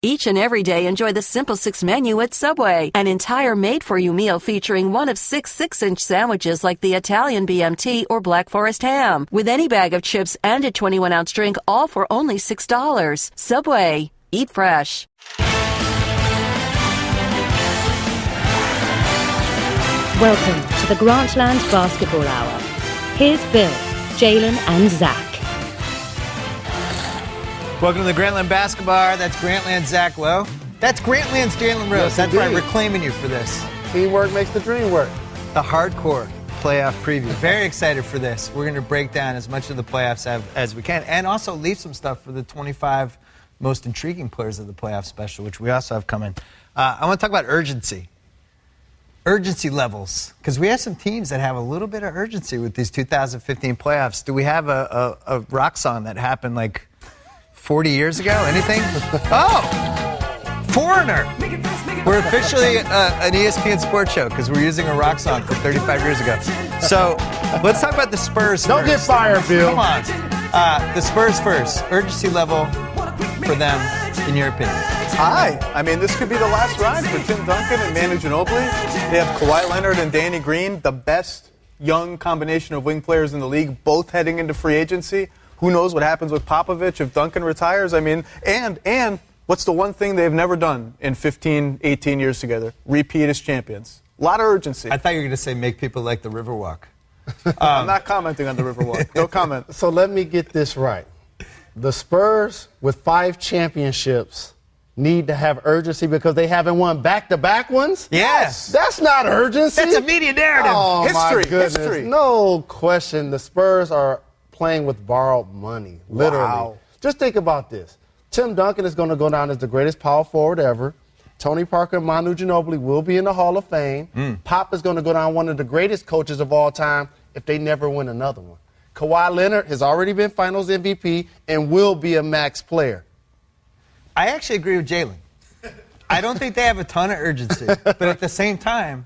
Each and every day, enjoy the Simple Six menu at Subway. An entire made-for-you meal featuring one of 6 6-inch sandwiches like the Italian BMT or Black Forest ham, with any bag of chips and a 21-ounce drink, all for only $6. Subway. Eat fresh. Welcome to the Grantland Basketball Hour. Here's Bill, Jalen, and Zach. Welcome to the Grantland Basketball Hour. That's Grantland's Zach Lowe. That's Grantland's Jalen Rose. Yes, that's right. indeed. We're claiming you for this. Teamwork makes the dream work. The hardcore playoff preview. Very excited for this. We're going to break down as much of the playoffs as we can, and also leave some stuff for the 25 most intriguing players of the playoff special, which we also have coming. I want to talk about urgency. Urgency levels, because we have some teams that have a little bit of urgency with these 2015 playoffs. Do we have a rock song that happened like 40 years ago? Anything? Oh! Foreigner! We're officially an ESPN sports show because we're using a rock song from 35 years ago. So let's talk about the Spurs Don't first. get fired, Bill. Come on. The Spurs first. Urgency level for them, in your opinion. High. I mean, this could be the last ride for Tim Duncan and Manu Ginobili. They have Kawhi Leonard and Danny Green, the best young combination of wing players in the league, both heading into free agency. Who knows what happens with Popovich if Duncan retires? I mean, and what's the one thing they've never done in 15, 18 years together? Repeat as champions. A lot of urgency. I thought you were going to say make people like the Riverwalk. I'm not commenting on the Riverwalk. No comment. So let me get this right. The Spurs, with 5 championships, need to have urgency because they haven't won back-to-back ones? Yes. That's not urgency. That's a media narrative. Oh, my goodness. History. No question. The Spurs are playing with borrowed money, literally. Wow. Just think about this. Tim Duncan is going to go down as the greatest power forward ever. Tony Parker and Manu Ginobili will be in the Hall of Fame. Pop is going to go down one of the greatest coaches of all time if they never win another one. Kawhi Leonard has already been Finals MVP and will be a max player. I actually agree with Jalen. I don't think they have a ton of urgency, but at the same time,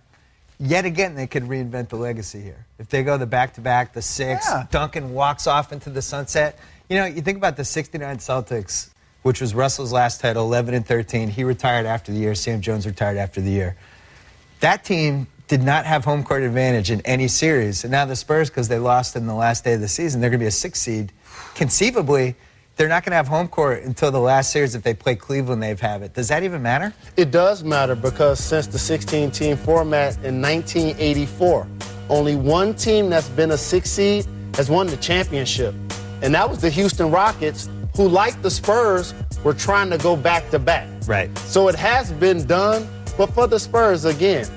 yet again, they could reinvent the legacy here. If they go the back-to-back, the 6, Duncan walks off into the sunset. You know, you think about the 69 Celtics, which was Russell's last title, 11-13. He retired after the year. Sam Jones retired after the year. That team did not have home court advantage in any series. And now the Spurs, because they lost in the last day of the season, they're going to be a 6 seed. Conceivably, they're not going to have home court until the last series. If they play Cleveland, they've have it. Does that even matter? It does matter because since the 16-team format in 1984, only one team that's been a 6 seed has won the championship. And that was the Houston Rockets, who, like the Spurs, were trying to go back-to-back. Right. So it has been done. But for the Spurs, again,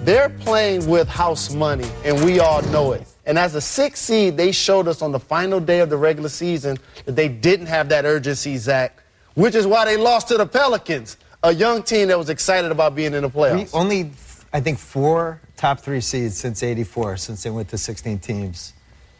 they're playing with house money, and we all know it. And as a 6 seed, they showed us on the final day of the regular season that they didn't have that urgency, Zach, which is why they lost to the Pelicans, a young team that was excited about being in the playoffs. Only, I think, 4 top 3 seeds since '84, since they went to 16 teams.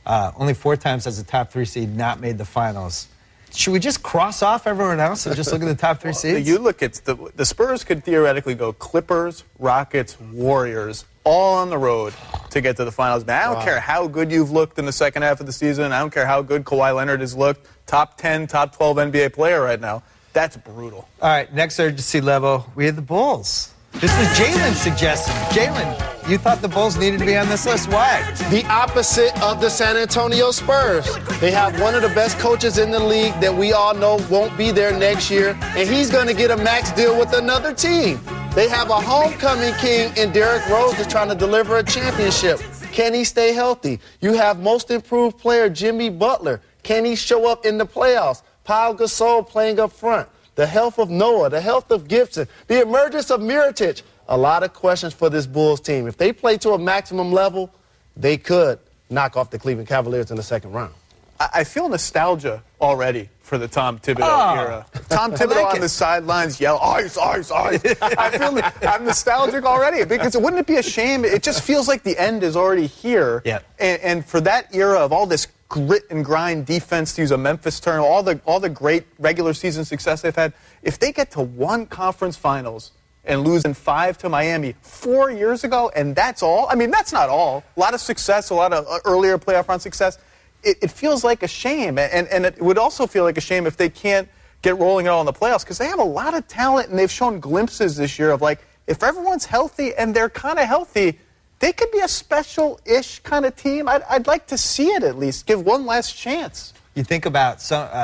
Only 4 times has a top 3 seed not made the finals. Should we just cross off everyone else and just look at the top 3 seeds? You look at the Spurs could theoretically go Clippers, Rockets, Warriors, all on the road to get to the finals. Man, I don't care how good you've looked in the second half of the season. I don't care how good Kawhi Leonard has looked. Top 10, top 12 NBA player right now. That's brutal. All right, next urgency level, we have the Bulls. This was Jalen's suggestion. Jalen, you thought the Bulls needed to be on this list. Why? The opposite of the San Antonio Spurs. They have one of the best coaches in the league that we all know won't be there next year, and he's going to get a max deal with another team. They have a homecoming king in Derrick Rose that's trying to deliver a championship. Can he stay healthy? You have most improved player Jimmy Butler. Can he show up in the playoffs? Pau Gasol playing up front. The health of Noah, the health of Gibson, the emergence of Mirotic. A lot of questions for this Bulls team. If they play to a maximum level, they could knock off the Cleveland Cavaliers in the second round. I feel nostalgia already for the Tom Thibodeau era. Tom Thibodeau on the sidelines yell, ice, ice, ice. I'm nostalgic already because wouldn't it be a shame? It just feels like the end is already here. Yeah. And for that era of all this grit and grind defense, to use a Memphis term, all the great regular season success they've had, if they get to one conference finals and lose in 5 to Miami 4 years ago, and that's all, I mean, that's not all. A lot of success, a lot of earlier playoff run success. It feels like a shame, and it would also feel like a shame if they can't get rolling at all in the playoffs because they have a lot of talent and they've shown glimpses this year of, like, if everyone's healthy and they're kind of healthy, they could be a special-ish kind of team. I'd like to see it at least. Give one last chance. You think about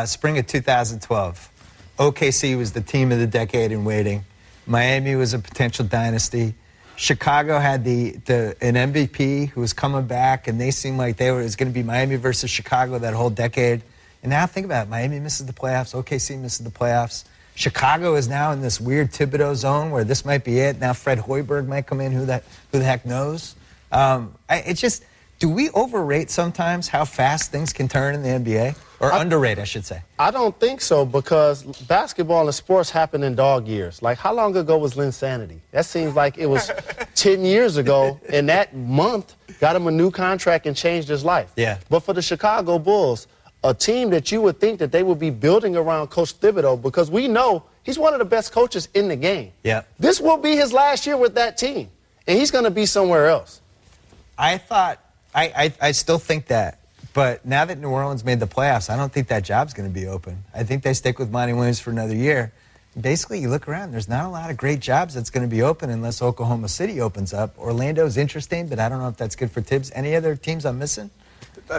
spring of 2012. OKC was the team of the decade in waiting. Miami was a potential dynasty. Chicago had an MVP who was coming back, and they seemed like it was going to be Miami versus Chicago that whole decade. And now think about it. Miami misses the playoffs. OKC misses the playoffs. Chicago is now in this weird Thibodeau zone where this might be it. Now Fred Hoiberg might come in. Who the heck knows? It's just, do we overrate sometimes how fast things can turn in the NBA? Or underrate, I should say. I don't think so, because basketball and sports happen in dog years. Like, how long ago was Linsanity? That seems like it was 10 years ago, and that month got him a new contract and changed his life. Yeah. But for the Chicago Bulls, a team that you would think that they would be building around Coach Thibodeau, because we know he's one of the best coaches in the game. Yeah. This will be his last year with that team, and he's going to be somewhere else. I still think that. But now that New Orleans made the playoffs, I don't think that job's going to be open. I think they stick with Monty Williams for another year. Basically, you look around, there's not a lot of great jobs that's going to be open unless Oklahoma City opens up. Orlando's interesting, but I don't know if that's good for Tibbs. Any other teams I'm missing?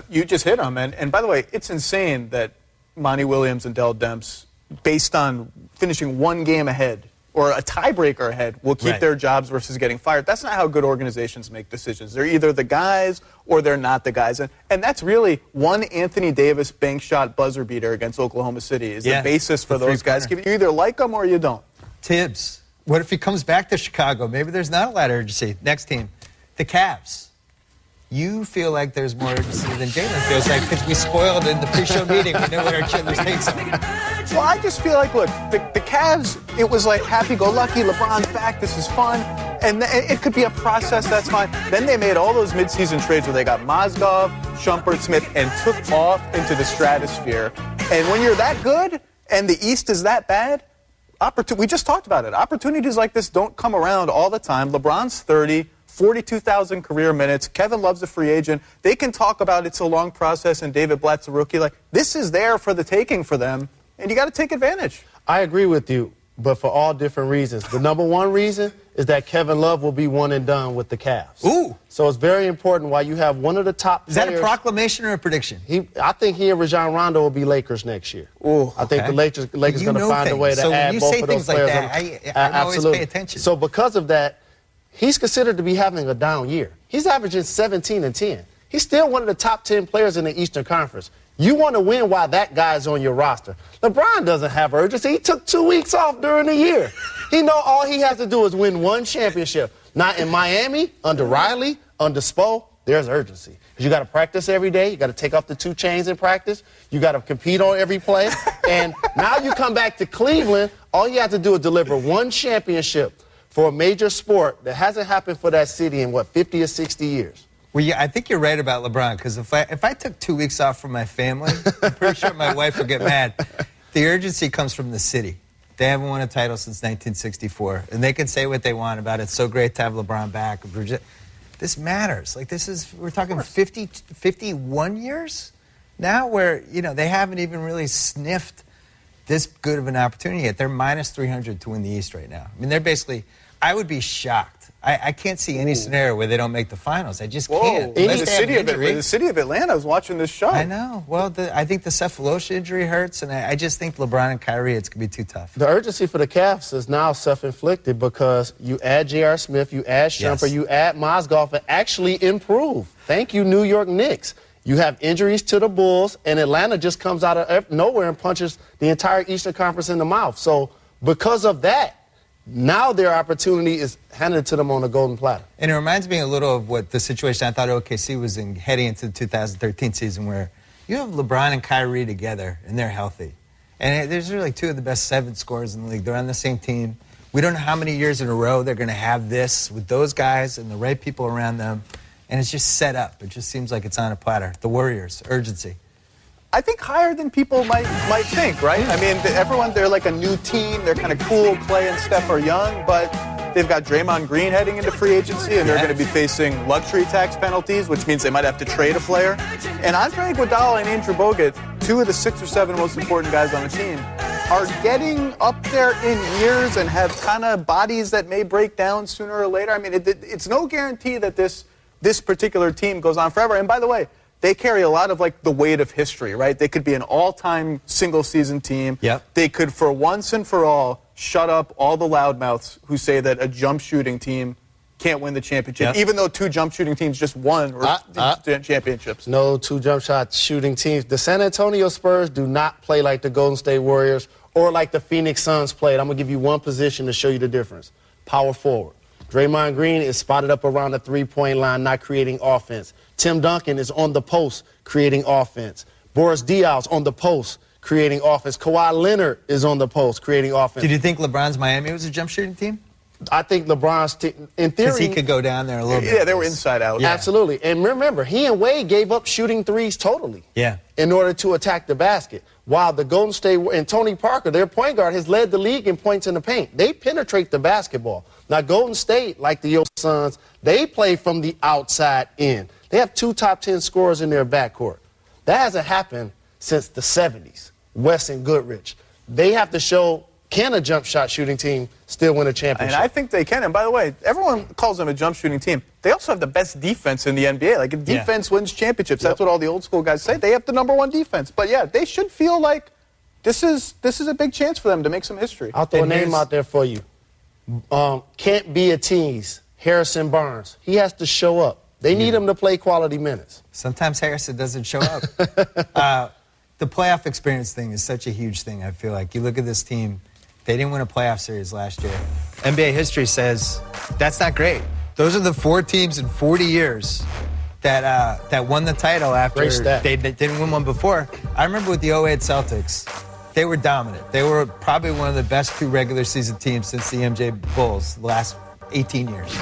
You just hit them. And by the way, it's insane that Monty Williams and Dell Demps, based on finishing one game ahead or a tiebreaker ahead, will keep their jobs versus getting fired. That's not how good organizations make decisions. They're either the guys or they're not the guys. And that's really one Anthony Davis bank shot buzzer beater against Oklahoma City is the basis for those guys. You either like them or you don't. Tibbs, what if he comes back to Chicago? Maybe there's not a lot of urgency. Next team, the Cavs. You feel like there's more urgency than Jalen feels like because we spoiled in the pre-show meeting. We know what our Chandler's takes are. Well, I just feel like, look, the Cavs, it was like happy-go-lucky, LeBron's back, this is fun, and it could be a process, that's fine. Then they made all those midseason trades where they got Mozgov, Shumpert, Smith, and took off into the stratosphere. And when you're that good and the East is that bad, we just talked about it. Opportunities like this don't come around all the time. LeBron's 30. 42,000 career minutes. Kevin Love's a free agent. They can talk about it's a long process and David Blatt's a rookie. Like, this is there for the taking for them, and you got to take advantage. I agree with you, but for all different reasons. The number one reason is that Kevin Love will be one and done with the Cavs. Ooh. So it's very important why you have one of the top players. Is that a proclamation or a prediction? I think he and Rajon Rondo will be Lakers next year. Ooh, I think the Lakers going to find a way to add both of those players. I always pay attention. So because of that, he's considered to be having a down year. He's averaging 17 and 10. He's still one of the top 10 players in the Eastern Conference. You want to win while that guy's on your roster. LeBron doesn't have urgency. He took 2 weeks off during the year. He know all he has to do is win one championship. Not in Miami, under Riley, under Spo, there's urgency. Because you got to practice every day. You got to take off the 2 chains in practice. You got to compete on every play. And now you come back to Cleveland, all you have to do is deliver one championship for a major sport that hasn't happened for that city in, 50 or 60 years. Well, yeah, I think you're right about LeBron, because if I took 2 weeks off from my family, I'm pretty sure my wife would get mad. The urgency comes from the city. They haven't won a title since 1964, and they can say what they want about it. It's so great to have LeBron back. This matters. Like, we're talking 51 years now where, they haven't even really sniffed this good of an opportunity yet. They're minus 300 to win the East right now. I mean, they're basically, I would be shocked. I can't see any scenario where they don't make the finals. I just can't. The city of Atlanta is watching this show. I know. Well, I think the Cephalosha injury hurts, and I just think LeBron and Kyrie, it's going to be too tough. The urgency for the Cavs is now self-inflicted because you add J.R. Smith, you add Shumpert, you add Mozgov, and actually improve. Thank you, New York Knicks. You have injuries to the Bulls, and Atlanta just comes out of nowhere and punches the entire Eastern Conference in the mouth. So because of that, now their opportunity is handed to them on a golden platter. And it reminds me a little of what the situation I thought OKC was in heading into the 2013 season, where you have LeBron and Kyrie together, and they're healthy. And there's really 2 of the best 7 scorers in the league. They're on the same team. We don't know how many years in a row they're going to have this with those guys and the right people around them. And it's just set up. It just seems like it's on a platter. The Warriors, urgency. I think higher than people might think, right? I mean, they're like a new team. They're kind of cool. Clay and Steph are young, but they've got Draymond Green heading into free agency, and they're going to be facing luxury tax penalties, which means they might have to trade a player. And Andre Iguodala and Andrew Bogut, 2 of the 6 or 7 most important guys on the team, are getting up there in years and have kind of bodies that may break down sooner or later. I mean, it's no guarantee that this particular team goes on forever. And by the way, they carry a lot of, like, the weight of history, right? They could be an all-time single-season team. Yep. They could, for once and for all, shut up all the loudmouths who say that a jump shooting team can't win the championship, even though two jump shooting teams just won championships. No two jump shot shooting teams. The San Antonio Spurs do not play like the Golden State Warriors or like the Phoenix Suns played. I'm going to give you one position to show you the difference. Power forward. Draymond Green is spotted up around the three-point line, not creating offense. Tim Duncan is on the post, creating offense. Boris Diaw's on the post, creating offense. Kawhi Leonard is on the post, creating offense. Did you think LeBron's Miami was a jump shooting team? I think LeBron's in theory, because he could go down there a little bit. Yeah, they were inside out. Yeah. Absolutely. And remember, he and Wade gave up shooting threes totally. Yeah. In order to attack the basket. While the Golden State and Tony Parker, their point guard, has led the league in points in the paint. They penetrate the basketball. Now, Golden State, like the Suns, they play from the outside in. They have 2 top 10 scorers in their backcourt. That hasn't happened since the 70s. West and Goodrich. They have to show, can a jump shot shooting team still win a championship? And I think they can. And by the way, everyone calls them a jump shooting team. They also have the best defense in the NBA. Like, if defense wins championships, that's what all the old school guys say. They have the #1 defense. But yeah, they should feel like this is a big chance for them to make some history. I'll throw a name out there for you. Can't be a tease. Harrison Barnes. He has to show up. They need him to play quality minutes. Sometimes Harrison doesn't show up. The playoff experience thing is such a huge thing, I feel like. You look at this team, they didn't win a playoff series last year. NBA history says that's not great. Those are the 4 teams in 40 years that won the title after they didn't win one before. I remember with the 08 Celtics, they were dominant. They were probably one of the best 2 regular season teams since the MJ Bulls the last 18 years.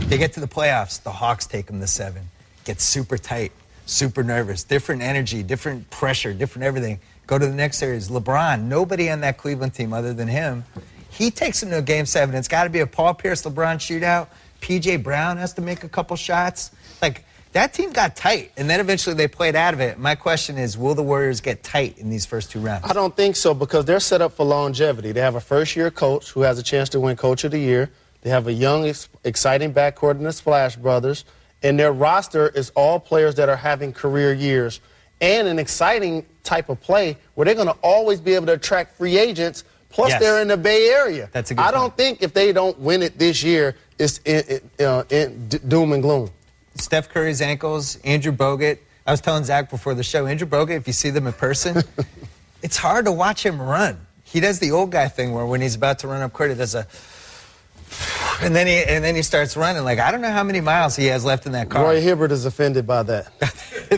They get to the playoffs, the Hawks take them to 7. Get super tight, super nervous, different energy, different pressure, different everything. Go to the next series. LeBron, nobody on that Cleveland team other than him. He takes them to a Game 7. It's got to be a Paul Pierce-LeBron shootout. P.J. Brown has to make a couple shots. Like, that team got tight, and then eventually they played out of it. My question is, will the Warriors get tight in these first 2 rounds? I don't think so, because they're set up for longevity. They have a first-year coach who has a chance to win Coach of the Year. They have a young, exciting backcourt in the Splash Brothers. And their roster is all players that are having career years and an exciting type of play where they're going to always be able to attract free agents. Plus, they're in the Bay Area. That's a good I don't think if they don't win it this year, it's in doom and gloom. Steph Curry's ankles, Andrew Bogut. I was telling Zach before the show, Andrew Bogut, if you see them in person, it's hard to watch him run. He does the old guy thing where when he's about to run up court, he does a... And then he starts running. Like, I don't know how many miles he has left in that car. Roy Hibbert is offended by that.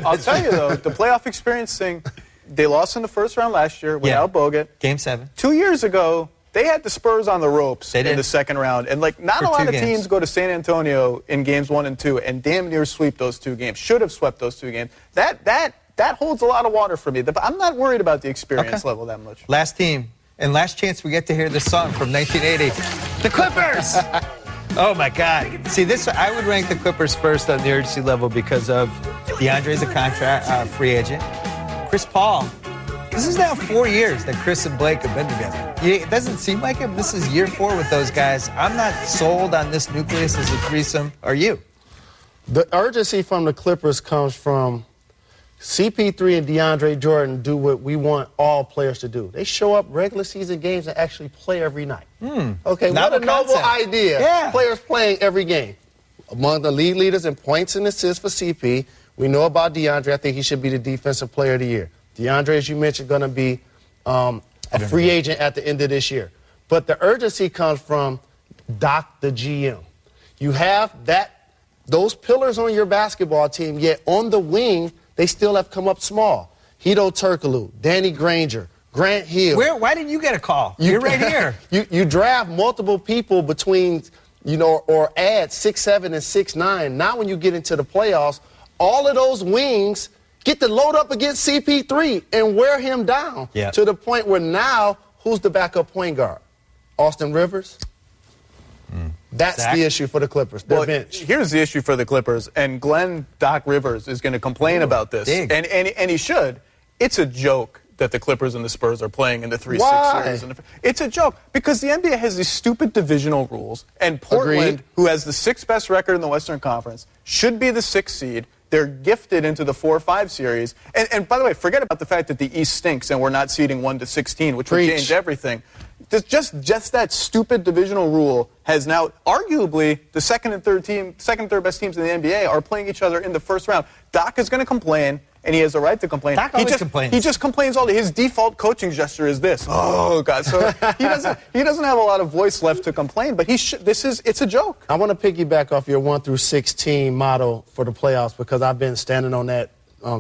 I'll tell you, though, the playoff experience thing, they lost in the first round last year without Bogut. Game 7. 2 years ago, they had the Spurs on the ropes in the second round. And, like, not a lot of teams go to San Antonio in games 1 and 2 and damn near sweep those 2 games. Should have swept those 2 games. That holds a lot of water for me. I'm not worried about the experience level that much. Last team. And last chance we get to hear this song from 1980. The Clippers! Oh, my God. See, I would rank the Clippers first on the urgency level because of DeAndre's a contract free agent. Chris Paul. This is now 4 years that Chris and Blake have been together. It doesn't seem like it. This is year 4 with those guys. I'm not sold on this nucleus as a threesome. Are you? The urgency from the Clippers comes from CP3 and DeAndre Jordan do what we want all players to do. They show up regular season games and actually play every night. Okay, what a noble idea. Yeah. Players playing every game. Among the league leaders in points and assists for CP, we know about DeAndre. I think he should be the Defensive Player of the Year. DeAndre, as you mentioned, going to be a free agent at the end of this year. But the urgency comes from Doc, the GM. You have those pillars on your basketball team, yet on the wing, they still have come up small. Hito Turkoglu, Danny Granger, Grant Hill. Why didn't you get a call? You're right here. You draft multiple people between, or add 6'7" and 6'9". Now when you get into the playoffs, all of those wings get to load up against CP3 and wear him down to the point where now who's the backup point guard? Austin Rivers? That's the issue for the Clippers. Their bench. Here's the issue for the Clippers, and Doc Rivers is going to complain about this, and he should. It's a joke that the Clippers and the Spurs are playing in the 3-6 series. It's a joke because the NBA has these stupid divisional rules, and Portland, who has the 6th best record in the Western Conference, should be the 6th seed. They're gifted into the 4-5 series. And by the way, forget about the fact that the East stinks and we're not seeding 1 to 16, which would change everything. Just that stupid divisional rule has now, arguably, the second and third best teams in the NBA are playing each other in the first round. Doc is going to complain, and he has a right to complain. Doc always complains. He just complains all day. His default coaching gesture is this. Oh God! So he doesn't have a lot of voice left to complain. But it's a joke. I want to piggyback off your 1 through 16 model for the playoffs because I've been standing on that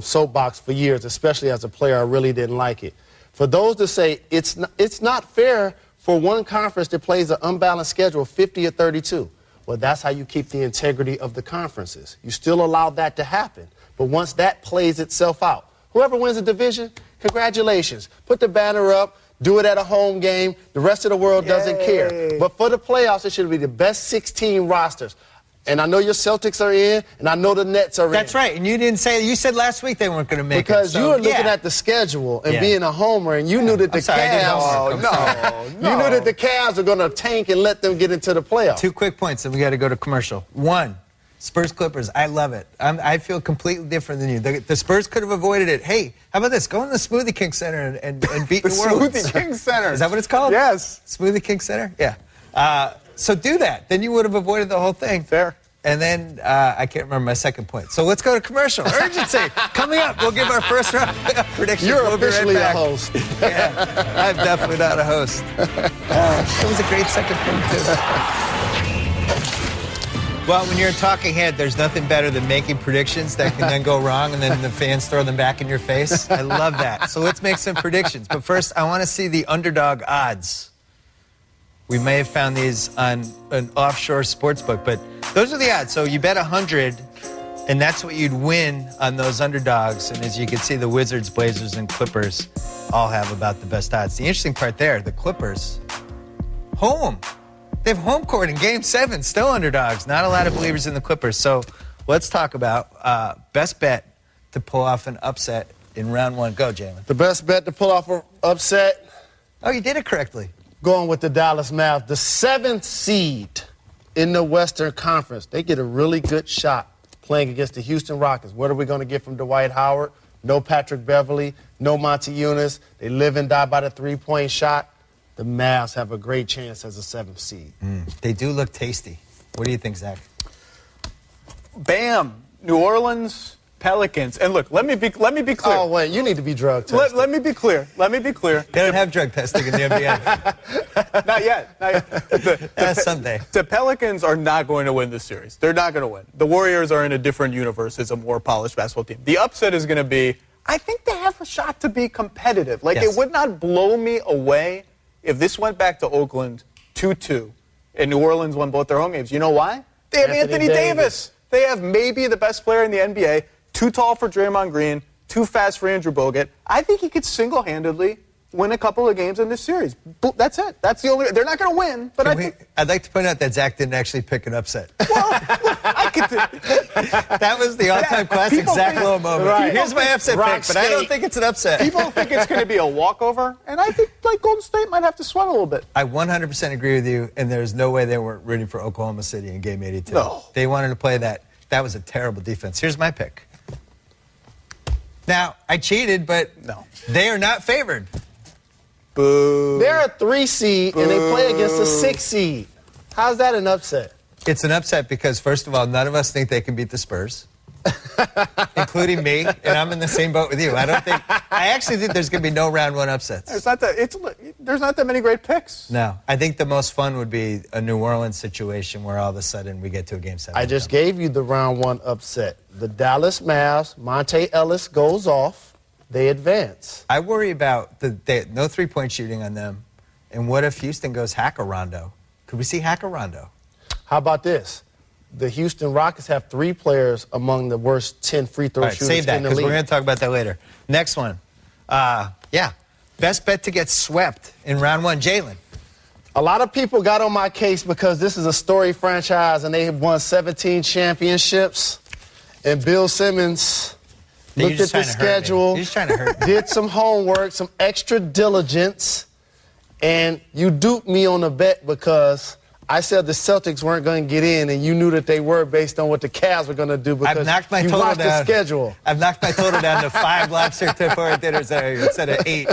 soapbox for years, especially as a player. I really didn't like it. For those that say it's not fair for one conference that plays an unbalanced schedule, 50 or 32. Well, that's how you keep the integrity of the conferences. You still allow that to happen. But once that plays itself out, whoever wins the division, congratulations. Put the banner up, do it at a home game. The rest of the world doesn't care. But for the playoffs, it should be the best 16 rosters. And I know your Celtics are in, and I know the Nets are in. That's right. And you didn't say, you said last week they weren't going to make it. Because you were looking at the schedule and being a homer, and you knew that the Cavs, you knew that the Cavs are going to tank and let them get into the playoffs. 2 quick points, and we got to go to commercial. 1, Spurs Clippers. I love it. I feel completely different than you. The Spurs could have avoided it. Hey, how about this? Go in the Smoothie King Center and beat New Orleans. Smoothie King Center. Is that what it's called? Yes. Smoothie King Center? Yeah. So do that. Then you would have avoided the whole thing. Fair. And then I can't remember my second point. So let's go to commercial. Urgency. Coming up, we'll give our first round predictions. You're we'll officially a host. Yeah, I'm definitely not a host. That was a great second point, too. Well, when you're a talking head, there's nothing better than making predictions that can then go wrong and then the fans throw them back in your face. I love that. So let's make some predictions. But first, I want to see the underdog odds. We may have found these on an offshore sportsbook, but those are the odds. So you bet 100, and that's what you'd win on those underdogs. And as you can see, the Wizards, Blazers, and Clippers all have about the best odds. The interesting part there, the Clippers, home. They have home court in Game 7, still underdogs. Not a lot of believers in the Clippers. So let's talk about best bet to pull off an upset in round 1. Go, Jalen. The best bet to pull off an upset. Oh, you did it correctly. Going with the Dallas Mavs, the 7th seed in the Western Conference. They get a really good shot playing against the Houston Rockets. What are we going to get from Dwight Howard? No Patrick Beverly, no Monty Eunice. They live and die by the three-point shot. The Mavs have a great chance as a 7th seed. They do look tasty. What do you think, Zach? Bam! New Orleans, Pelicans. And look, let me be clear. Oh, wait, you need to be drug tested. Let me be clear. They don't have drug testing in the NBA. Not yet. Someday. The Pelicans are not going to win this series. They're not going to win. The Warriors are in a different universe as a more polished basketball team. The upset is going to be, I think they have a shot to be competitive. It would not blow me away if this went back to Oakland 2-2 and New Orleans won both their home games. You know why? They have Anthony Davis. They have maybe the best player in the NBA. Too tall for Draymond Green, too fast for Andrew Bogut. I think he could single-handedly win a couple of games in this series. That's it. That's the only. They're not going to win, but I'd like to point out that Zach didn't actually pick an upset. Well, I could. That was the all-time classic Zach Lowe moment. Right. Here's my upset pick, but I don't think it's an upset. People think it's going to be a walkover, and I think Golden State might have to sweat a little bit. I 100% agree with you, and there's no way they weren't rooting for Oklahoma City in Game 82. No. They wanted to play that. That was a terrible defense. Here's my pick. Now, I cheated, but no, they are not favored. Boo. They're a 3 seed, and they play against a 6 seed. How's that an upset? It's an upset because, first of all, none of us think they can beat the Spurs, including me, and I'm in the same boat with you. I actually think there's going to be no round 1 upsets. There's not that many great picks. No. I think the most fun would be a New Orleans situation where all of a sudden we get to a Game 7. I just gave you the round 1 upset. The Dallas Mavs, Monte Ellis goes off. They advance. I worry about no three-point shooting on them. And what if Houston goes Hack-a-Rondo? Could we see Hack-a-Rondo? How about this? The Houston Rockets have 3 players among the worst 10 free throw shooters save that, in the because league. we're going to talk about that later. Next one. Best bet to get swept in round 1. Jalen. A lot of people got on my case because this is a storied franchise and they have won 17 championships. And Bill Simmons looked at the schedule, You're just trying to hurt me. did some homework, some extra diligence, and you duped me on a bet because I said the Celtics weren't going to get in, and you knew that they were based on what the Cavs were going to do because you watched the schedule. I've knocked my total down to 5 lobster takeover dinners instead of 8.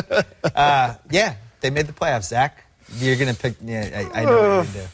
Yeah, they made the playoffs, Zach. You're going to pick. Yeah, I know what you're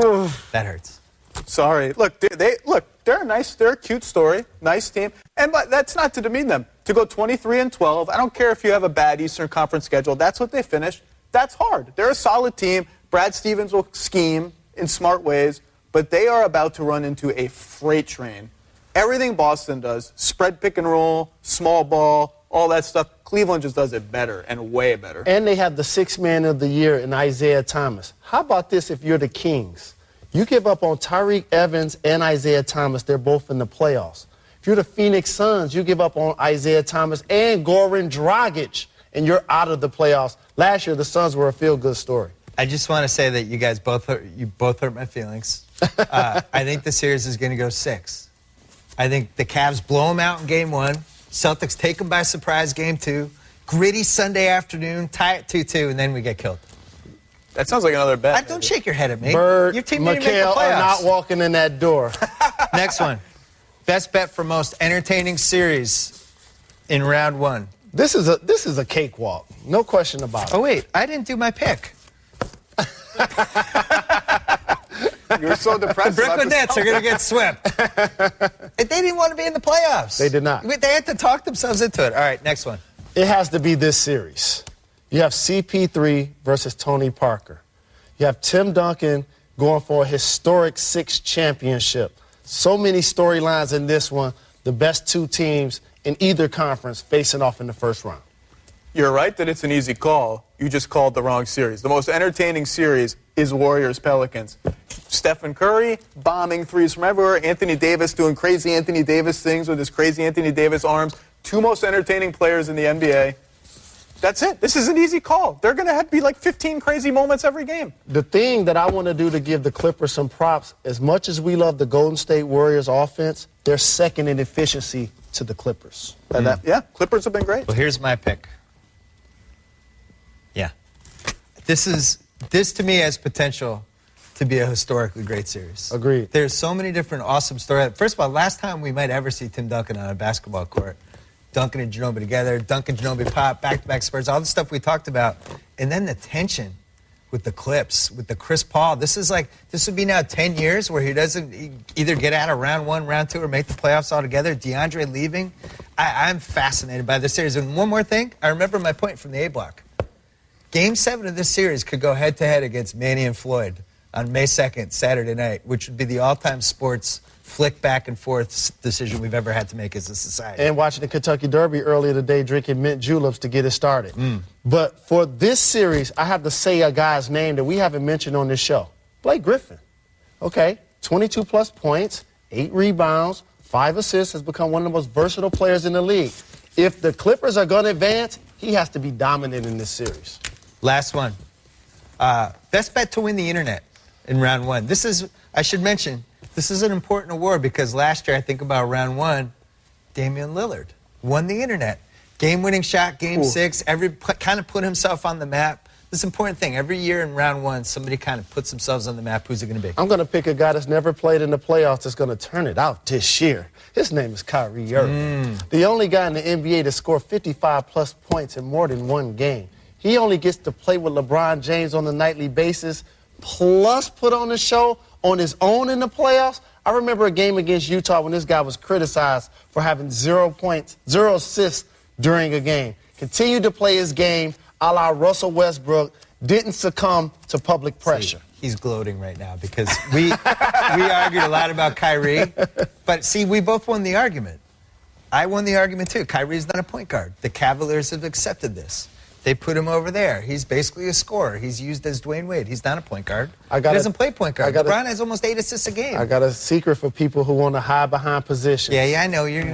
going to do. That hurts. Sorry. Look, they're a nice, they're a cute story, nice team, but that's not to demean them. To go 23-12, I don't care if you have a bad Eastern Conference schedule. That's what they finished. That's hard. They're a solid team. Brad Stevens will scheme in smart ways, but they are about to run into a freight train. Everything Boston does, spread pick and roll, small ball, all that stuff, Cleveland just does it better and way better. And they have the 6th man of the year in Isaiah Thomas. How about this if you're the Kings? You give up on Tyreek Evans and Isaiah Thomas. They're both in the playoffs. If you're the Phoenix Suns, you give up on Isaiah Thomas and Goran Dragic, and you're out of the playoffs. Last year, the Suns were a feel-good story. I just want to say that you guys both hurt my feelings. I think the series is going to go 6. I think the Cavs blow them out in Game 1. Celtics take them by surprise Game 2. Gritty Sunday afternoon, tie it 2-2, and then we get killed. That sounds like another bet. Don't shake your head at me. Bird, your team didn't make the Mikhail playoffs. are not walking in that door. Next one. Best bet for most entertaining series in round 1. This is a cakewalk. No question about it. Oh, wait. I didn't do my pick. You were so depressed. The Brooklyn Nets are going to get swept. They didn't want to be in the playoffs. They did not. They had to talk themselves into it. All right, next one. It has to be this series. You have CP3 versus Tony Parker. You have Tim Duncan going for a historic 6th championship. So many storylines in this one. The best 2 teams in either conference facing off in the first round. You're right that it's an easy call. You just called the wrong series. The most entertaining series is Warriors-Pelicans. Stephen Curry bombing threes from everywhere. Anthony Davis doing crazy Anthony Davis things with his crazy Anthony Davis arms. 2 most entertaining players in the NBA. That's it. This is an easy call. They're going to have to be like 15 crazy moments every game. The thing that I want to do to give the Clippers some props, as much as we love the Golden State Warriors offense, they're second in efficiency to the Clippers. Yeah, Clippers have been great. Well, here's my pick. Yeah. This to me has potential to be a historically great series. Agreed. There's so many different awesome stories. First of all, last time we might ever see Tim Duncan on a basketball court. Duncan and Ginobili together, Duncan, Ginobili pop, back-to-back Spurs, all the stuff we talked about. And then the tension with the Clips, with the Chris Paul. This would be now 10 years where he doesn't either get out of round 1, round 2, or make the playoffs altogether. DeAndre leaving. I'm fascinated by this series. And one more thing, I remember my point from the A block. Game 7 of this series could go head-to-head against Manny and Floyd on May 2nd, Saturday night, which would be the all-time sports flick back-and-forth decision we've ever had to make as a society. And watching the Kentucky Derby earlier today, drinking mint juleps to get it started. But for this series, I have to say a guy's name that we haven't mentioned on this show. Blake Griffin. Okay, 22-plus points, 8 rebounds, 5 assists, has become one of the most versatile players in the league. If the Clippers are going to advance, he has to be dominant in this series. Last one. Best bet to win the internet in round 1. This is, I should mention, this is an important award because last year, I think about round 1, Damian Lillard won the internet. Game-winning shot, Game 6, kind of put himself on the map. This is an important thing. Every year in round 1, somebody kind of puts themselves on the map. Who's it going to be? I'm going to pick a guy that's never played in the playoffs that's going to turn it out this year. His name is Kyrie Irving. The only guy in the NBA to score 55-plus points in more than one game. He only gets to play with LeBron James on a nightly basis, plus put on a show on his own in the playoffs. I remember a game against Utah when this guy was criticized for having 0 points, 0 assists during a game. Continued to play his game a la Russell Westbrook, didn't succumb to public pressure. See, he's gloating right now because we argued a lot about Kyrie. But, see, we both won the argument. I won the argument, too. Kyrie's not a point guard. The Cavaliers have accepted this. They put him over there. He's basically a scorer. He's used as Dwayne Wade. He's not a point guard. He doesn't play point guard. LeBron has almost 8 assists a game. I got a secret for people who want to hide behind positions. Yeah, I know. You're.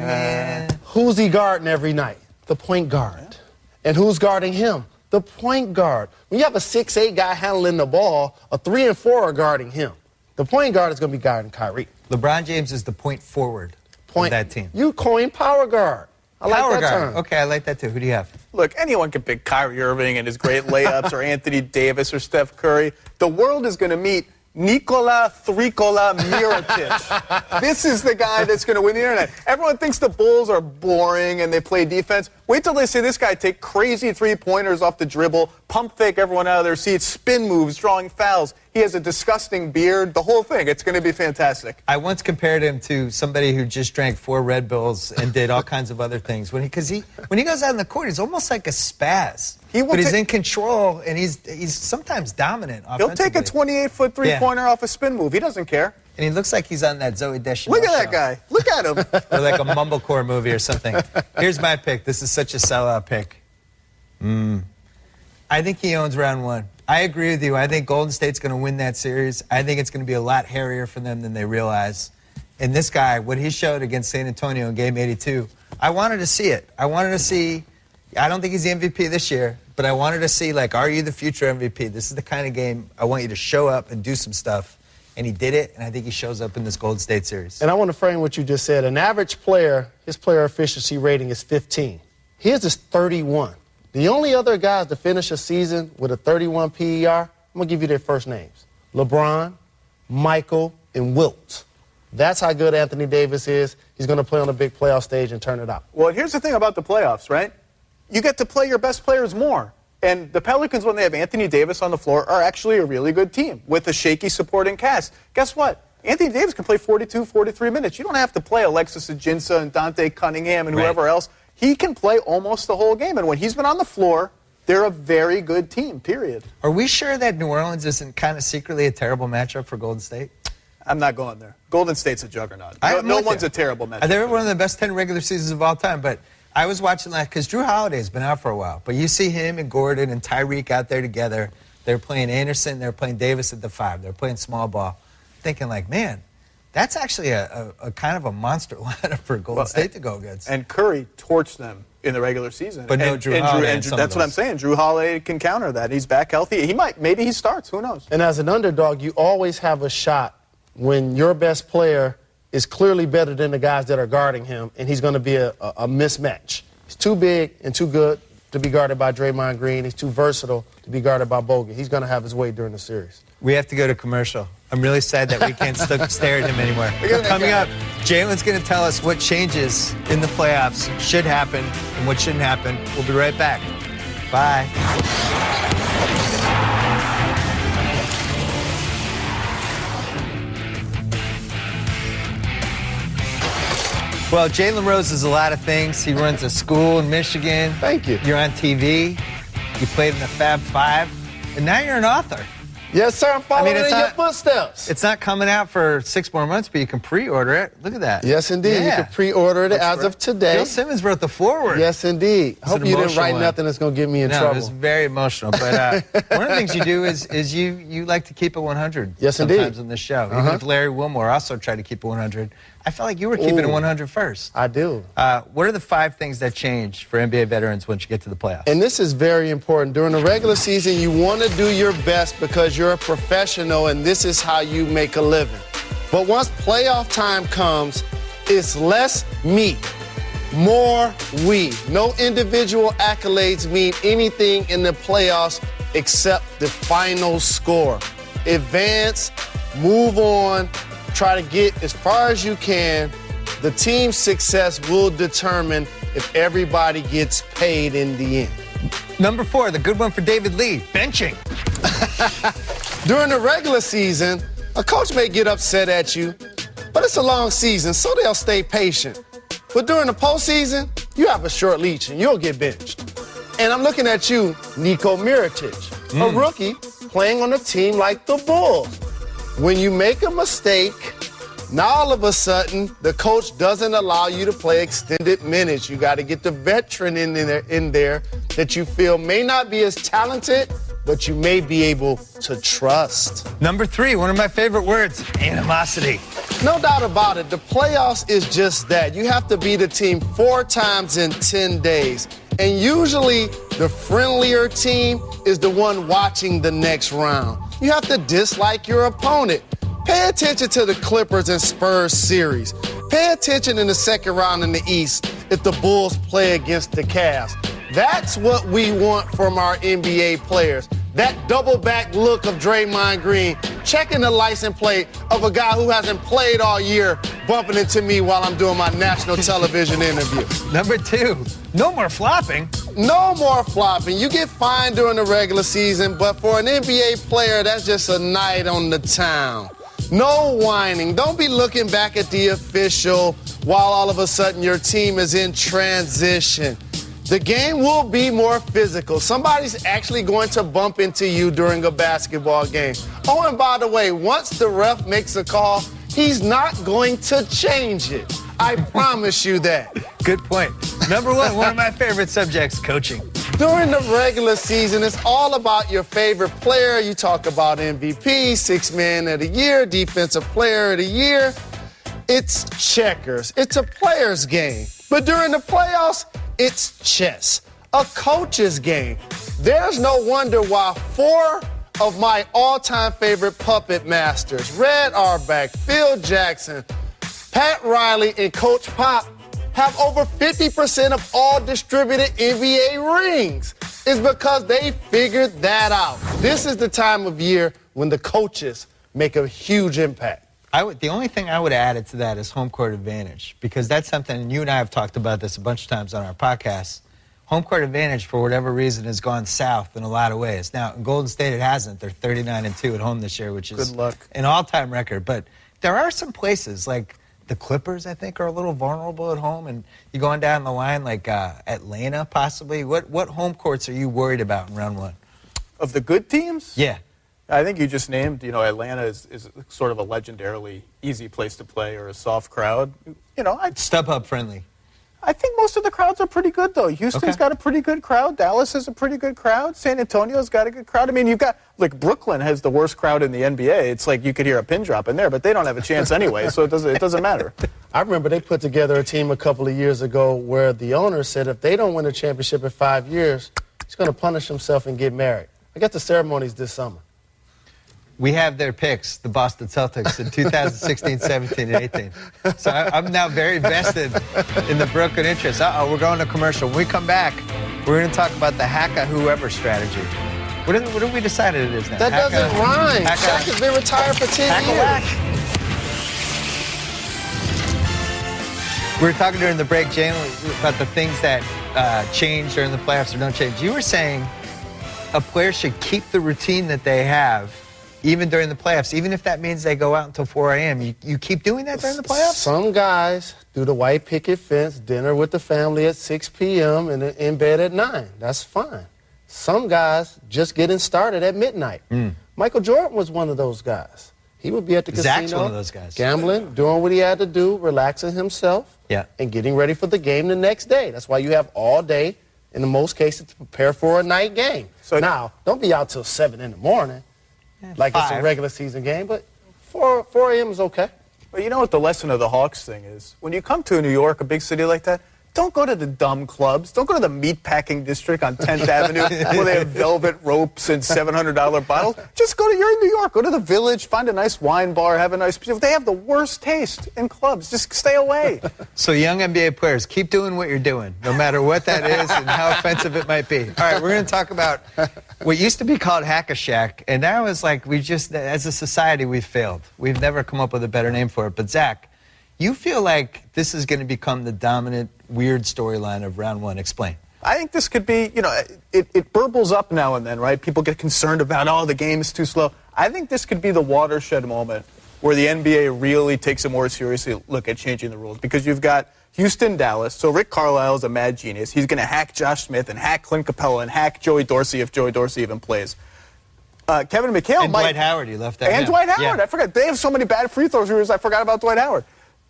Who's he guarding every night? The point guard. And who's guarding him? The point guard. When you have a 6'8" guy handling the ball, a 3 and 4 are guarding him. The point guard is going to be guarding Kyrie. LeBron James is the point forward of that team. You coined power guard. I like Power that guard. term. Okay, I like that too. Who do you have? Look, anyone can pick Kyrie Irving and his great layups or Anthony Davis or Steph Curry. The world is going to meet Nikola Thrikola Mirotic. This is the guy that's going to win the internet. Everyone thinks the Bulls are boring and they play defense. Wait till they see this guy take crazy three-pointers off the dribble, pump fake everyone out of their seats, spin moves, drawing fouls. He has a disgusting beard, the whole thing. It's going to be fantastic. I once compared him to somebody who just drank 4 Red Bulls and did all kinds of other things. When he goes out on the court, he's almost like a spaz. But he's in control, and he's sometimes dominant offensively. He'll take a 28-foot three-pointer off a spin move. He doesn't care. And he looks like he's on that Zooey Deschanel Look at that show. guy. Look at him. Or like a mumblecore movie or something. Here's my pick. This is such a sellout pick. I think he owns round 1. I agree with you. I think Golden State's going to win that series. I think it's going to be a lot hairier for them than they realize. And this guy, what he showed against San Antonio in Game 82, I wanted to see it. I wanted to see, I don't think he's the MVP this year, but I wanted to see, like, are you the future MVP? This is the kind of game I want you to show up and do some stuff. And he did it, and I think he shows up in this Golden State series. And I want to frame what you just said. An average player, his player efficiency rating is 15. His is 31. The only other guys to finish a season with a 31 PER, I'm going to give you their first names. LeBron, Michael, and Wilt. That's how good Anthony Davis is. He's going to play on a big playoff stage and turn it out. Well, here's the thing about the playoffs, right? You get to play your best players more. And the Pelicans, when they have Anthony Davis on the floor, are actually a really good team with a shaky supporting cast. Guess what? Anthony Davis can play 42, 43 minutes. You don't have to play Alexis Ajinça and Dante Cunningham and whoever else. He can play almost the whole game. And when he's been on the floor, they're a very good team, period. Are we sure that New Orleans isn't kind of secretly a terrible matchup for Golden State? I'm not going there. Golden State's a juggernaut. No one's a terrible matchup. They're one of the best 10 regular seasons of all time, but I was watching that because Drew Holiday's been out for a while. But you see him and Gordon and Tyreek out there together. They're playing Anderson. They're playing Davis at the 5. They're playing small ball. Thinking like, man, that's actually a kind of a monster lineup for Golden State to go against. And Curry torched them in the regular season. But no Drew Holiday. That's what I'm saying. Drew Holiday can counter that. He's back healthy. Maybe he starts. Who knows? And as an underdog, you always have a shot when your best player is clearly better than the guys that are guarding him, and he's going to be a mismatch. He's too big and too good to be guarded by Draymond Green. He's too versatile to be guarded by Bogut. He's going to have his way during the series. We have to go to commercial. I'm really sad that we can't stare at him anymore. Coming up, Jalen's going to tell us what changes in the playoffs should happen and what shouldn't happen. We'll be right back. Bye. Well, Jalen Rose is a lot of things. He runs a school in Michigan. Thank you. You're on TV. You played in the Fab Five. And now you're an author. Yes, sir. I'm following in your footsteps. It's not coming out for 6 more months, but you can pre-order it. Look at that. Yes, indeed. You can pre-order it as of today. Bill Simmons wrote the foreword. Yes, indeed. I hope you didn't write nothing that's going to get me in trouble. No, it was very emotional. But one of the things you do is you like to keep it 100 sometimes on this show. Even if Larry Wilmore also tried to keep it 100. I felt like you were keeping it 100 first. I do. What are the 5 things that change for NBA veterans once you get to the playoffs? And this is very important. During the regular season, you want to do your best because you're a professional and this is how you make a living. But once playoff time comes, it's less me, more we. No individual accolades mean anything in the playoffs except the final score. Advance, move on, try to get as far as you can. The team's success will determine if everybody gets paid in the end. Number 4, the good one for David Lee, benching. During the regular season, a coach may get upset at you, but it's a long season, so they'll stay patient. But during the postseason, you have a short leash and you'll get benched. And I'm looking at you, Niko Mirotic, a rookie playing on a team like the Bulls. When you make a mistake, now all of a sudden, the coach doesn't allow you to play extended minutes. You got to get the veteran in there that you feel may not be as talented, but you may be able to trust. Number 3, one of my favorite words, animosity. No doubt about it. The playoffs is just that. You have to beat a team 4 times in 10 days. And usually, the friendlier team is the one watching the next round. You have to dislike your opponent. Pay attention to the Clippers and Spurs series. Pay attention in the second round in the East if the Bulls play against the Cavs. That's what we want from our NBA players. That double-back look of Draymond Green, checking the license plate of a guy who hasn't played all year, bumping into me while I'm doing my national television interview. Number 2, no more flopping. No more flopping. You get fined during the regular season, but for an NBA player, that's just a night on the town. No whining. Don't be looking back at the official while all of a sudden your team is in transition. The game will be more physical. Somebody's actually going to bump into you during a basketball game. Oh, and by the way, once the ref makes a call, he's not going to change it. I promise you that. Good point. Number 1, one of my favorite subjects, coaching. During the regular season, it's all about your favorite player. You talk about MVP, Sixth Man of the Year, Defensive Player of the Year. It's checkers. It's a player's game. But during the playoffs, it's chess, a coach's game. There's no wonder why 4 of my all-time favorite puppet masters, Red Auerbach, Phil Jackson, Pat Riley, and Coach Pop, have over 50% of all distributed NBA rings. It's because they figured that out. This is the time of year when the coaches make a huge impact. The only thing I would add to that is home court advantage, because that's something, and you and I have talked about this a bunch of times on our podcast. Home court advantage, for whatever reason, has gone south in a lot of ways. Now, in Golden State, it hasn't. They're 39-2 at home this year, which is good luck. An all-time record. But there are some places, like the Clippers, I think, are a little vulnerable at home. And you go on down the line, like Atlanta, possibly. What home courts are you worried about in round 1? Of the good teams? Yeah. I think you just named, Atlanta is sort of a legendarily easy place to play, or a soft crowd. StubHub friendly. I think most of the crowds are pretty good, though. Houston's got a pretty good crowd. Dallas has a pretty good crowd. San Antonio's got a good crowd. I mean, you've got, Brooklyn has the worst crowd in the NBA. It's like you could hear a pin drop in there, but they don't have a chance anyway, so it doesn't matter. I remember they put together a team a couple of years ago where the owner said if they don't win a championship in 5 years, he's going to punish himself and get married. I got the ceremonies this summer. We have their picks, the Boston Celtics, in 2016, 17, and 18. So I'm now very vested in the broken interest. We're going to commercial. When we come back, we're going to talk about the Hack-a-Whoever strategy. What have we decided it is now? That doesn't rhyme. Shaq has been retired for 10 years. We were talking during the break, Jalen, about the things that change during the playoffs or don't change. You were saying a player should keep the routine that they have even during the playoffs, even if that means they go out until 4 a.m. You keep doing that during the playoffs? Some guys do the white picket fence, dinner with the family at 6 p.m. and in bed at 9. That's fine. Some guys just getting started at midnight. Michael Jordan was one of those guys. He would be at the Zach's casino, one of those guys. Gambling, doing what he had to do, relaxing himself, and getting ready for the game the next day. That's why you have all day, in the most cases, to prepare for a night game. So now, don't be out till 7 in the morning. Like 5. It's a regular season game, but 4 a.m. is okay. Well, you know what the lesson of the Hawks thing is? When you come to New York, a big city like that, don't go to the dumb clubs. Don't go to the meatpacking district on 10th Avenue where they have velvet ropes and $700 bottles. Just you're in New York. Go to the Village, find a nice wine bar, have a nice... They have the worst taste in clubs. Just stay away. So young NBA players, keep doing what you're doing, no matter what that is and how offensive it might be. All right, we're going to talk about what used to be called Hack-a-Shaq, and now it's like as a society, we've failed. We've never come up with a better name for it. But Zach, you feel like this is going to become the dominant, weird storyline of round 1. Explain. I think this could be, it burbles up now and then, right? People get concerned about, the game is too slow. I think this could be the watershed moment where the NBA really takes a more seriously look at changing the rules, because you've got Houston, Dallas. So Rick Carlisle is a mad genius. He's going to hack Josh Smith and hack Clint Capella and hack Joey Dorsey if Joey Dorsey even plays. Kevin McHale and Dwight Howard, you left that. And Dwight Howard, I forgot. They have so many bad free throws rules, I forgot about Dwight Howard.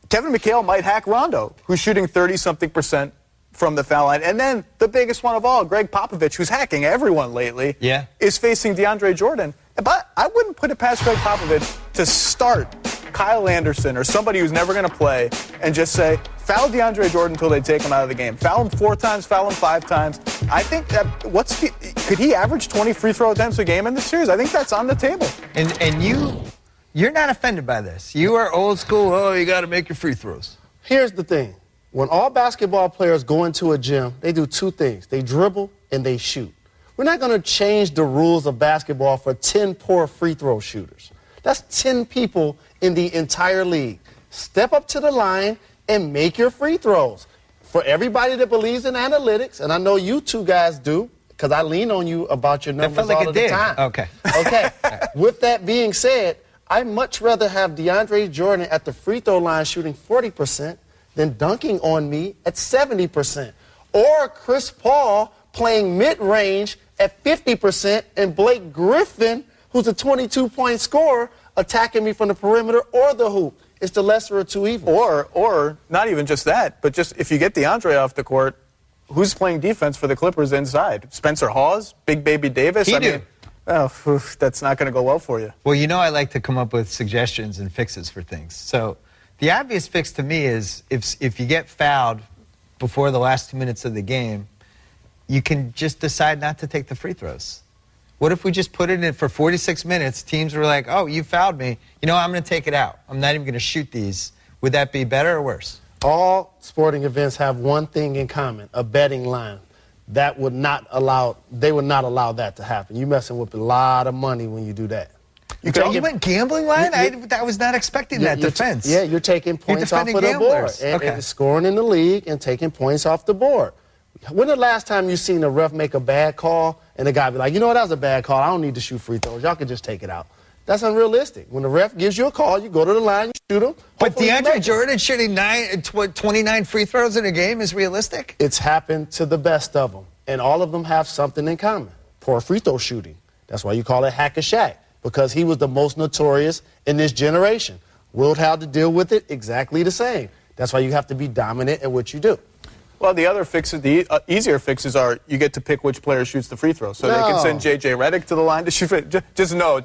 Kevin McHale might hack Rondo, who's shooting 30-something% from the foul line. And then the biggest one of all, Greg Popovich, who's hacking everyone lately, is facing DeAndre Jordan. But I wouldn't put it past Greg Popovich to start Kyle Anderson or somebody who's never going to play and just say, foul DeAndre Jordan until they take him out of the game. Foul him 4 times, foul him 5 times. I think that could he average 20 free throw attempts a game in this series? I think that's on the table. And you're not offended by this. You are old school. You got to make your free throws. Here's the thing. When all basketball players go into a gym, they do two things. They dribble and they shoot. We're not going to change the rules of basketball for 10 poor free throw shooters. That's 10 people in the entire league. Step up to the line and make your free throws. For everybody that believes in analytics, and I know you two guys do, because I lean on you about your numbers all of the time. Okay. Okay. With that being said, I'd much rather have DeAndre Jordan at the free throw line shooting 40% than dunking on me at 70%. Or Chris Paul playing mid-range at 50% and Blake Griffin, who's a 22-point scorer, attacking me from the perimeter or the hoop. It's the lesser of two evils. Or not even just that, but just if you get DeAndre off the court, who's playing defense for the Clippers inside? Spencer Hawes? Big Baby Davis? That's not going to go well for you. Well, you know I like to come up with suggestions and fixes for things. So the obvious fix to me is if you get fouled before the last 2 minutes of the game, you can just decide not to take the free throws. What if we just put it in for 46 minutes? Teams were like, oh, you fouled me. You know, I'm going to take it out. I'm not even going to shoot these. Would that be better or worse? All sporting events have one thing in common, a betting line. They would not allow that to happen. You're messing with a lot of money when you do that. You went gambling line? I was not expecting that defense. Yeah, you're taking points off of the board. And scoring in the league and taking points off the board. When the last time you seen a ref make a bad call and the guy be like, you know what, that was a bad call. I don't need to shoot free throws. Y'all can just take it out. That's unrealistic. When the ref gives you a call, you go to the line, you shoot them. But DeAndre Jordan shooting 29 free throws in a game is realistic? It's happened to the best of them, and all of them have something in common. Poor free throw shooting. That's why you call it Hack-a-Shaq, because he was the most notorious in this generation. Wilt had to deal with it exactly the same. That's why you have to be dominant at what you do. Well, the other fixes, the easier fixes are you get to pick which player shoots the free throw. So they can send J.J. Redick to the line to shoot it. Just now.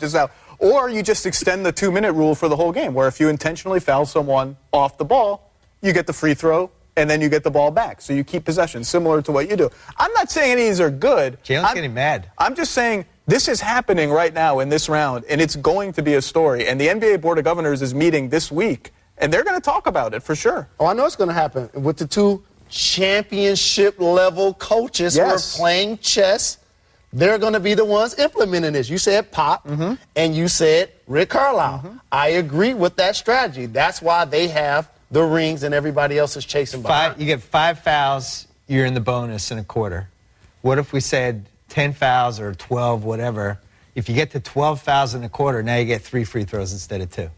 Or you just extend the 2-minute rule for the whole game, where if you intentionally foul someone off the ball, you get the free throw, and then you get the ball back. So you keep possession, similar to what you do. I'm not saying any of these are good. Jalen's getting mad. I'm just saying this is happening right now in this round, and it's going to be a story. And the NBA Board of Governors is meeting this week, and they're going to talk about it for sure. Oh, I know it's going to happen with the two championship-level coaches who are playing chess. They're going to be the ones implementing this. You said Pop, and you said Rick Carlisle. I agree with that strategy. That's why they have the rings and everybody else is chasing behind. You get 5 fouls, you're in the bonus in a quarter. What if we said 10 fouls or 12, whatever? If you get to 12 fouls in a quarter, now you get 3 free throws instead of 2.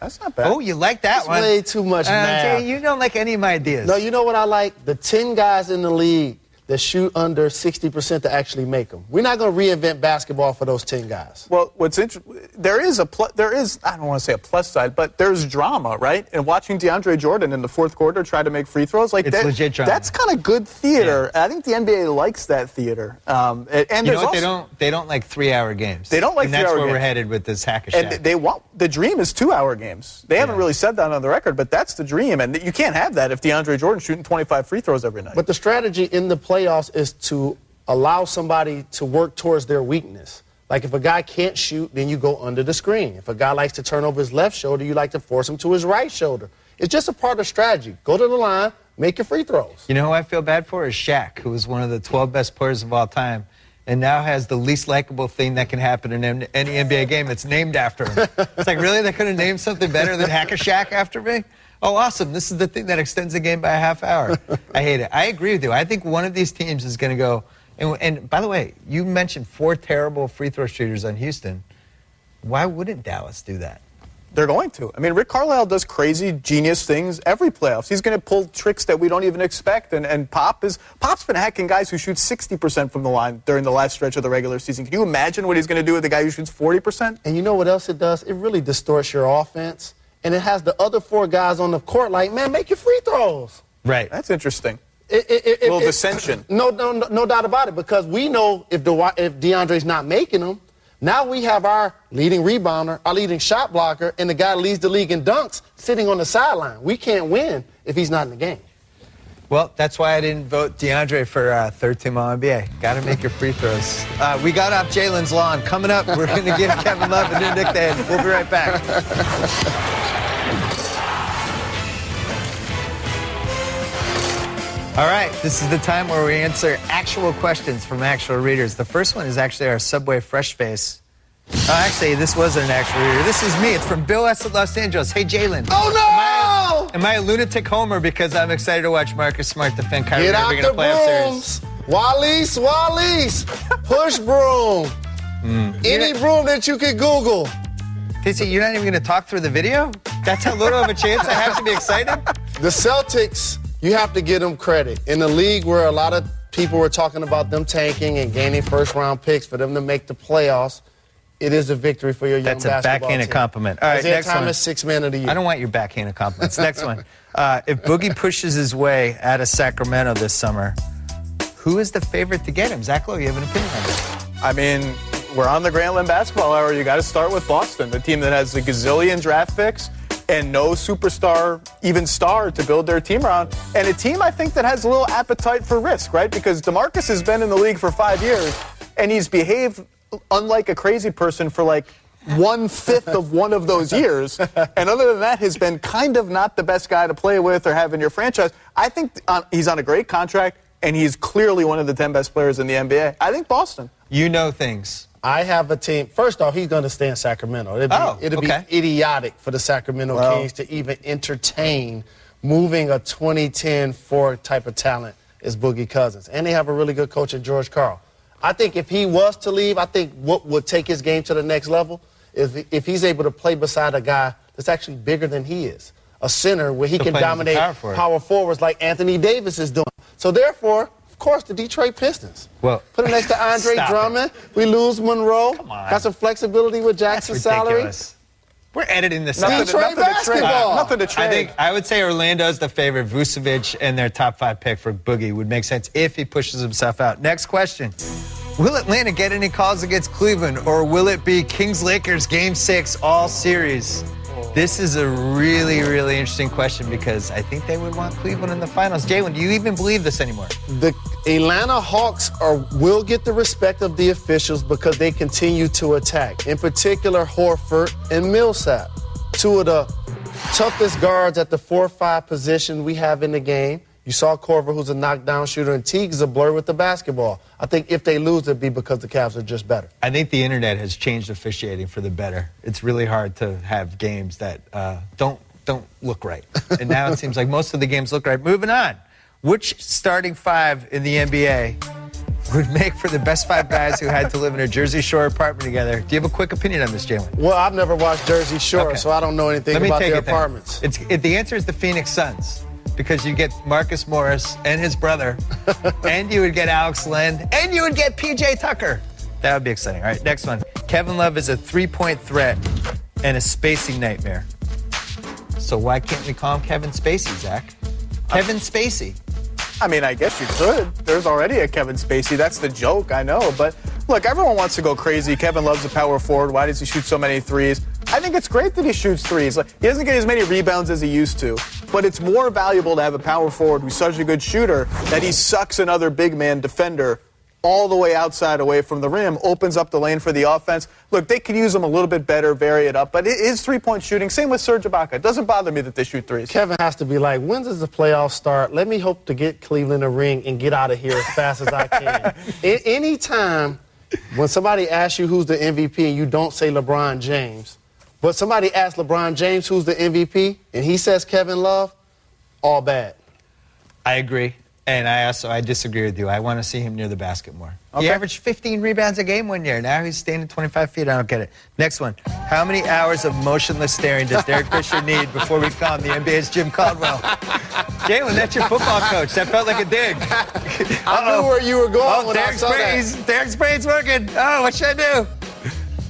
That's not bad. Oh, you like that one? Way too much math. Jay, you don't like any of my ideas. No, you know what I like? The 10 guys in the league that shoot under 60% to actually make them. We're not going to reinvent basketball for those 10 guys. Well, what's interesting, there is I don't want to say a plus side, but there's drama, right? And watching DeAndre Jordan in the fourth quarter try to make free throws, like it's legit drama. That's kind of good theater. Yeah. I think the NBA likes that theater. And you know what? They don't like 3-hour games. They don't like 3-hour games. And that's where we're headed with this Hack-a-Shaq. And the dream is 2-hour games. They haven't really said that on the record, but that's the dream. And you can't have that if DeAndre Jordan's shooting 25 free throws every night. But the strategy in the playoffs is to allow somebody to work towards their weakness. Like if a guy can't shoot, then you go under the screen. If a guy likes to turn over his left shoulder, you like to force him to his right shoulder. It's just a part of strategy. Go to the line, make your free throws. You know who I feel bad for is Shaq, who was one of the 12 best players of all time, and now has the least likable thing that can happen in any NBA game that's named after him. It's like, really? They could have named something better than Hack-a-Shaq after me? Oh, awesome. This is the thing that extends the game by a half hour. I hate it. I agree with you. I think one of these teams is going to go. And by the way, you mentioned 4 terrible free throw shooters on Houston. Why wouldn't Dallas do that? They're going to. I mean, Rick Carlisle does crazy, genius things every playoffs. He's going to pull tricks that we don't even expect. And Pop's been hacking guys who shoot 60% from the line during the last stretch of the regular season. Can you imagine what he's going to do with the guy who shoots 40%? And you know what else it does? It really distorts your offense. And it has the other 4 guys on the court like, man, make your free throws. Right. That's interesting. A little dissension. No doubt about it, because we know if DeAndre's not making them, now we have our leading rebounder, our leading shot blocker, and the guy that leads the league in dunks sitting on the sideline. We can't win if he's not in the game. Well, that's why I didn't vote DeAndre for third team All-NBA. Got to make your free throws. We got off Jalen's lawn. Coming up, we're going to give Kevin Love a new nickname. We'll be right back. All right, this is the time where we answer actual questions from actual readers. The first one is actually our Subway Fresh Face. Actually, this wasn't an actual reader. This is me. It's from Bill S. at Los Angeles. Hey, Jalen. Oh, no! Am I a lunatic homer because I'm excited to watch Marcus Smart defend Kyrie Get out Irving in a the playoff brooms. series? Wallace. Push broom. Any broom that you could Google. Casey, you're not even going to talk through the video? That's how little of a chance I have to be excited? The Celtics, you have to give them credit. In a league where a lot of people were talking about them tanking and gaining first-round picks for them to make the playoffs, it is a victory for your young basketball team. That's a backhanded compliment. All right, Isaiah next Thomas, one. Sixth Man of the Year. I don't want your backhanded compliments. Next one. If Boogie pushes his way out of Sacramento this summer, who is the favorite to get him? Zach Lowe, you have an opinion on this? I mean, we're on the Grantland Basketball Hour. You got to start with Boston, the team that has a gazillion draft picks and no superstar, even star, to build their team around. And a team, I think, that has a little appetite for risk, right? Because DeMarcus has been in the league for 5 years, and he's behaved unlike a crazy person for like 1/5 of one of those years. And other than that, has been kind of not the best guy to play with or have in your franchise. I think he's on a great contract, and he's clearly one of the 10 best players in the NBA. I think Boston. You know things. I have a team. First off, he's going to stay in Sacramento. It'd be idiotic for the Sacramento Kings to even entertain moving a 2010 Ford type of talent as Boogie Cousins. And they have a really good coach in George Karl. I think if he was to leave, I think what would take his game to the next level is if he's able to play beside a guy that's actually bigger than he is, a center where he can dominate power forwards like Anthony Davis is doing. So therefore, of course, the Detroit Pistons. Well, put him next to Andre Drummond. We lose Monroe. Come on. Got some flexibility with Jackson's salary. We're editing this out. Detroit basketball. Nothing to trade. I would say Orlando's the favorite. Vucevic and their top 5 pick for Boogie would make sense if he pushes himself out. Next question. Will Atlanta get any calls against Cleveland, or will it be Kings-Lakers Game 6 all series? This is a really, really interesting question because I think they would want Cleveland in the finals. Jalen, do you even believe this anymore? The Atlanta Hawks will get the respect of the officials because they continue to attack. In particular, Horford and Millsap, two of the toughest guards at the 4-5 position we have in the game. You saw Korver, who's a knockdown shooter, and Teague is a blur with the basketball. I think if they lose, it'd be because the Cavs are just better. I think the internet has changed officiating for the better. It's really hard to have games that don't look right. And now it seems like most of the games look right. Moving on. Which starting 5 in the NBA would make for the best 5 guys who had to live in a Jersey Shore apartment together? Do you have a quick opinion on this, Jalen? Well, I've never watched Jersey Shore, so I don't know anything about their apartments. The answer is the Phoenix Suns. Because you get Marcus Morris and his brother, and you would get Alex Len, and you would get P.J. Tucker. That would be exciting. All right, next one. Kevin Love is a 3-point threat and a spacing nightmare. So why can't we call him Kevin Spacey, Zach? Kevin Spacey. I mean, I guess you could. There's already a Kevin Spacey. That's the joke, I know. But look, everyone wants to go crazy. Kevin Love's a power forward. Why does he shoot so many threes? I think it's great that he shoots threes. Like, he doesn't get as many rebounds as he used to. But it's more valuable to have a power forward who's such a good shooter that he sucks another big man defender all the way outside away from the rim, opens up the lane for the offense. Look, they could use him a little bit better, vary it up. But it is 3-point shooting. Same with Serge Ibaka. It doesn't bother me that they shoot threes. Kevin has to be like, when does the playoffs start? Let me hope to get Cleveland a ring and get out of here as fast as I can. Anytime when somebody asks you who's the MVP and you don't say LeBron James, but somebody asks LeBron James who's the MVP, and he says Kevin Love, all bad. I agree. And I disagree with you. I want to see him near the basket more. Okay. He averaged 15 rebounds a game one year. Now he's standing 25 feet. I don't get it. Next one. How many hours of motionless staring does Derek Fisher need before we call him the NBA's Jim Caldwell? Jalen, that's your football coach. That felt like a dig. I knew where you were going when I saw that. Derek's brain's working. Oh, what should I do?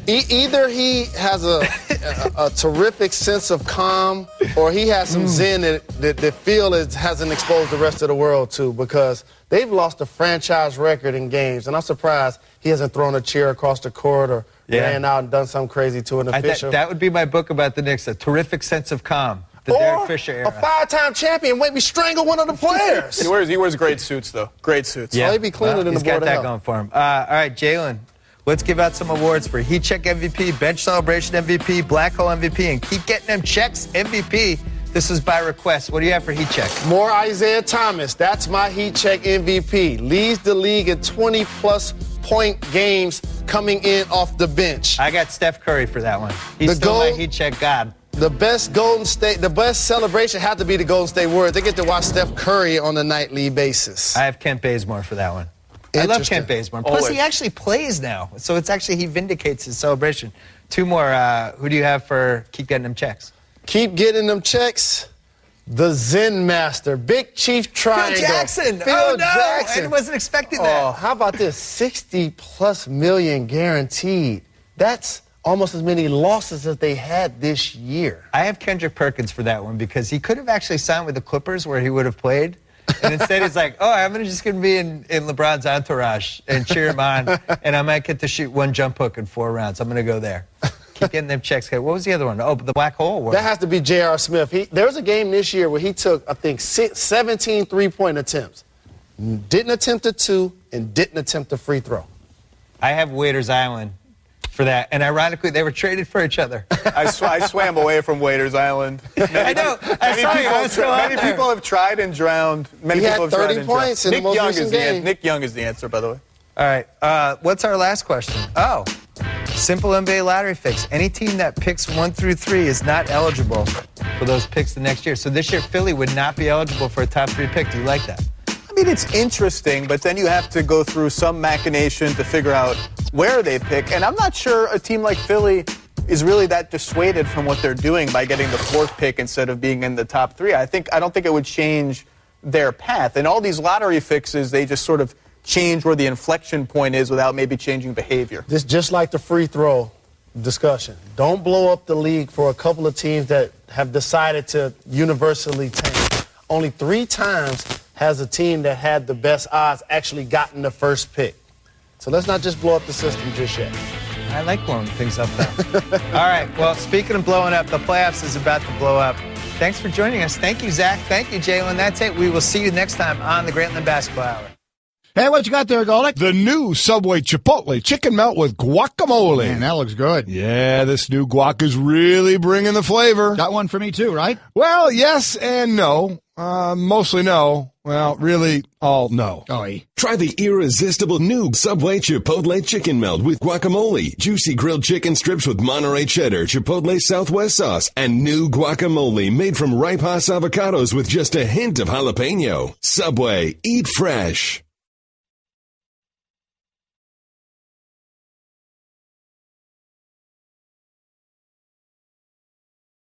Either he has a terrific sense of calm, or he has some zen that Phil hasn't exposed the rest of the world to, because they've lost a franchise record in games, and I'm surprised he hasn't thrown a chair across the court or ran out and done something crazy to an official. That would be my book about the Knicks, a terrific sense of calm. The Derek Fisher era. A 5-time champion maybe strangle one of the players. He wears great suits, though. Great suits. Yeah. So he'd be cleaner than the board of he's got that health. going for him. All right, Jalen. Let's give out some awards for Heat Check MVP, Bench Celebration MVP, Black Hole MVP, and Keep Getting Them Checks MVP. This is by request. What do you have for Heat Check? More Isaiah Thomas. That's my Heat Check MVP. Leads the league in 20-plus point games coming in off the bench. I got Steph Curry for that one. He's still my Heat Check god. The best celebration had to be the Golden State Warriors. They get to watch Steph Curry on a nightly basis. I have Kent Bazemore for that one. I love Kent Bazemore. Plus, he actually plays now. So he vindicates his celebration. Two more. Who do you have for keep getting them checks? Keep getting them checks. The Zen Master, Big Chief Triangle. Phil Jackson. Phil Jackson. I wasn't expecting that. Oh, how about this? 60+ million guaranteed. That's almost as many losses as they had this year. I have Kendrick Perkins for that one because he could have actually signed with the Clippers where he would have played. And instead he's like, I'm just going to be in LeBron's entourage and cheer him on, and I might get to shoot one jump hook in 4 rounds. I'm going to go there. Keep getting them checks. What was the other one? Oh, the black hole one. That has to be J.R. Smith. There was a game this year where he took, I think, 17 three-point attempts. Didn't attempt a 2 and didn't attempt a free throw. I have Waiters Island for that. And ironically, they were traded for each other. I swam away from Waiters Island. I know. Many people have tried and drowned. Many he people had have 30 tried and points in the most recent game. Nick Young is the answer, by the way. All right. What's our last question? Oh, simple NBA lottery fix. Any team that picks 1 through 3 is not eligible for those picks the next year. So this year, Philly would not be eligible for a top 3 pick. Do you like that? I mean, it's interesting, but then you have to go through some machination to figure out where they pick. And I'm not sure a team like Philly is really that dissuaded from what they're doing by getting the 4th pick instead of being in the top 3. I don't think it would change their path. And all these lottery fixes, they just sort of change where the inflection point is without maybe changing behavior. This just like the free throw discussion. Don't blow up the league for a couple of teams that have decided to universally tank. Only 3 times has a team that had the best odds actually gotten the first pick. So let's not just blow up the system just yet. I like blowing things up, though. All right. Well, speaking of blowing up, the playoffs is about to blow up. Thanks for joining us. Thank you, Zach. Thank you, Jalen. That's it. We will see you next time on the Grantland Basketball Hour. Hey, what you got there, Golick? The new Subway Chipotle chicken melt with guacamole. Man, that looks good. Yeah, this new guac is really bringing the flavor. Got one for me too, right? Well, yes and no. Mostly no. Well, really, all no. Try the irresistible new Subway Chipotle chicken melt with guacamole, juicy grilled chicken strips with Monterey cheddar, Chipotle Southwest sauce, and new guacamole made from ripe Hass avocados with just a hint of jalapeno. Subway, eat fresh.